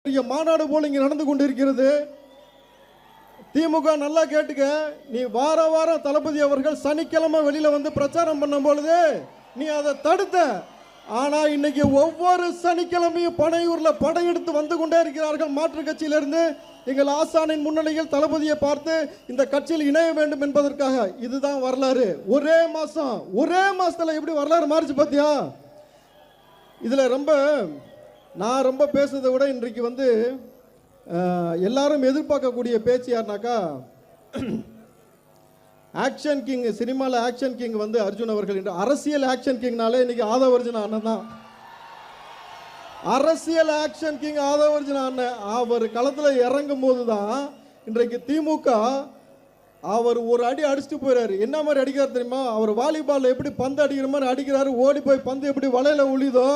மாநாடு போல இங்க நடந்து கொண்டிருக்கிறது. திமுக நல்லா கேட்டுக்க, நீ வார வாரம் தளபதி அவர்கள் சனிக்கிழமை வெளியில வந்து பிரச்சாரம் பண்ணும் பொழுது நீ அதை தடுத்த. ஆனா இன்னைக்கு ஒவ்வொரு சனிக்கிழமையும் பனையூர்ல படையெடுத்து வந்து கொண்டே இருக்கிறார்கள். மாற்று கட்சியிலிருந்து எங்கள் ஆசானின் முன்னிலையில் தளபதியை பார்த்து இந்த கட்சியில் இணைய வேண்டும் என்பதற்காக. இதுதான் வரலாறு. ஒரே மாசத்துல எப்படி வரலாறு மாறிச்சு பாத்தியா? இதுல நான் ரொம்ப பேசுறதை விட இன்றைக்கு வந்து எல்லாரும் எதிர்பார்க்கக்கூடிய பேச்சு யாருனாக்கா, ஆக்ஷன் கிங், சினிமாவில் ஆக்ஷன் கிங் வந்து அர்ஜுன் அவர்கள். என்று அரசியல் ஆக்ஷன் கிங்னாலே இன்னைக்கு ஆதவ அர்ஜுன் அண்ணன் தான். அரசியல் ஆக்ஷன் கிங் ஆதவ அர்ஜுன் அண்ணன். அவர் களத்தில் இறங்கும் போது தான் இன்றைக்கு திமுக அவர் ஒரு அடி அடிச்சுட்டு போயிறாரு. என்ன மாதிரி அடிக்கிறார் தெரியுமா? அவர் வாலிபால் எப்படி பந்து அடிக்கிற மாதிரி அடிக்கிறாரு. ஓடி போய் பந்து எப்படி வலையில உளிதோ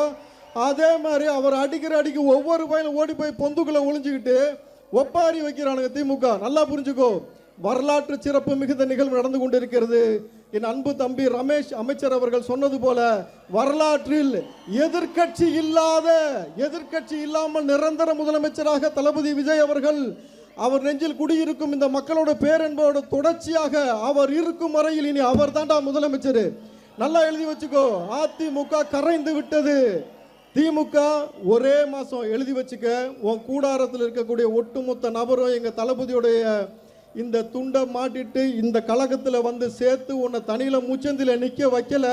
அதே மாதிரி அவர் அடிக்கிற அடிக்கு ஒவ்வொரு பையனும் ஓடி போய் பொந்துக்குள்ள ஒளிஞ்சுக்கிட்டு ஒப்பாரி வைக்கிறானுங்க திமுக. நல்லா புரிஞ்சுக்கோ, வரலாற்று சிறப்பு மிகுந்த நிகழ்வு நடந்து கொண்டிருக்கிறது. என் அன்பு தம்பி ரமேஷ் அமைச்சர் அவர்கள் சொன்னது போல, வரலாற்றில் எதிர்கட்சி இல்லாமல் நிரந்தர முதலமைச்சராக தளபதி விஜய் அவர்கள் அவர் நெஞ்சில் குடியிருக்கும் இந்த மக்களோட பேரன்போட தொடர்ச்சியாக அவர் இருக்கும் வரையில் இனி அவர் தாண்டா முதலமைச்சர். நல்லா எழுதி வச்சுக்கோ. அதிமுக கரைந்து விட்டது. திமுக ஒரே மாசம் எழுதி வச்சுக்க. உன் கூடாரத்தில் இருக்கக்கூடிய ஒட்டுமொத்த நபரும் எங்க தளபதியுடைய இந்த துண்டை மாட்டிட்டு இந்த கழகத்தில் வந்து சேர்த்து உன்னை தனியில மூச்சந்தில நிக்க வைக்கல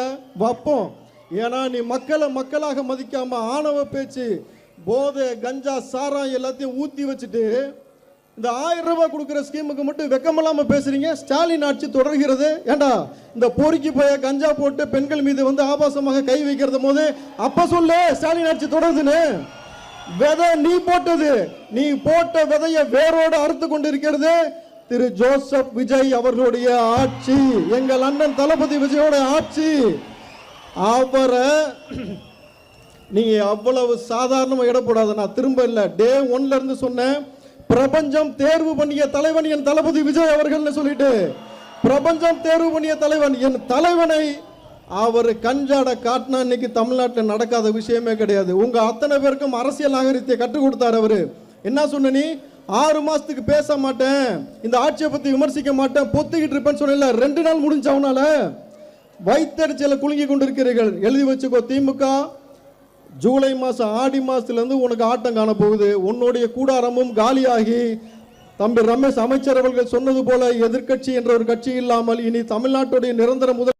வைப்போம். ஏன்னா நீ மக்களாக மதிக்காம ஆணவ பேச்சு, போதை, கஞ்சா, சாராயம் எல்லாத்தையும் ஊத்தி வச்சுட்டு இந்த 1000 ரூபாய் கொடுக்குற ஸ்கீமுக்கு மட்டும் வெக்கமில்லாம பேசுறீங்க. ஸ்டாலின் ஆட்சி தொடர்கிறது. ஏண்டா இந்த பொறுக்கி போய கஞ்சா போட்டு பெண்கள் மீது வந்து ஆபாசமாக கை வைக்கிறது போது அப்ப சொல்லு ஸ்டாலின் ஆட்சி தொடருதுன்னு. விதை நீ போட்டது, நீ போட்ட விதைய வேரோடு அறுத்து கொண்டிருக்கிறது திரு ஜோசப் விஜய் அவர்களுடைய ஆட்சி, எங்கள் அண்ணன் தளபதி விஜயோட ஆட்சி. அவரை நீங்க அவ்வளவு சாதாரணமா இடப்படாத. நான் திரும்ப இல்லை, டே 1ல இருந்து சொன்னேன். பிரபஞ்சம் தேர்வு பண்ணிய தலைவன் என் தளபதி விஜய் அவர்கள் சொல்லிட்டு, பிரபஞ்சம் தேர்வு பண்ணிய தலைவன் என் தலைவனை அவர் கஞ்சாட காட்டினா இன்னைக்கு தமிழ்நாட்டில் நடக்காத விஷயமே கிடையாது. உங்க அத்தனை பேருக்கும் அரசியல் நாகரிகத்தை கற்றுக் கொடுத்தார் அவரு. என்ன சொன்ன நீ? 6 மாசத்துக்கு பேச மாட்டேன், இந்த ஆட்சியை பத்தி விமர்சிக்க மாட்டேன், பொத்திக்கிட்டு இருப்பேன்னு சொன்ன. 2 நாள் முடிஞ்சவனால வைத்தறிச்சல குலுங்கி கொண்டிருக்கிறீர்கள். எழுதி வச்சுக்கோ, திமுக ஜூலை மாசம் ஆடி மாசத்திலிருந்து உனக்கு ஆட்டம் காண போகுது. உன்னுடைய கூடாரமும் காலியாகி, தம்பி ரமேஷ் அமைச்சர் அவர்கள் சொன்னது போல எதிர்கட்சி என்ற ஒரு கட்சி இல்லாமல் இனி தமிழ்நாட்டுடைய நிரந்தர முதல்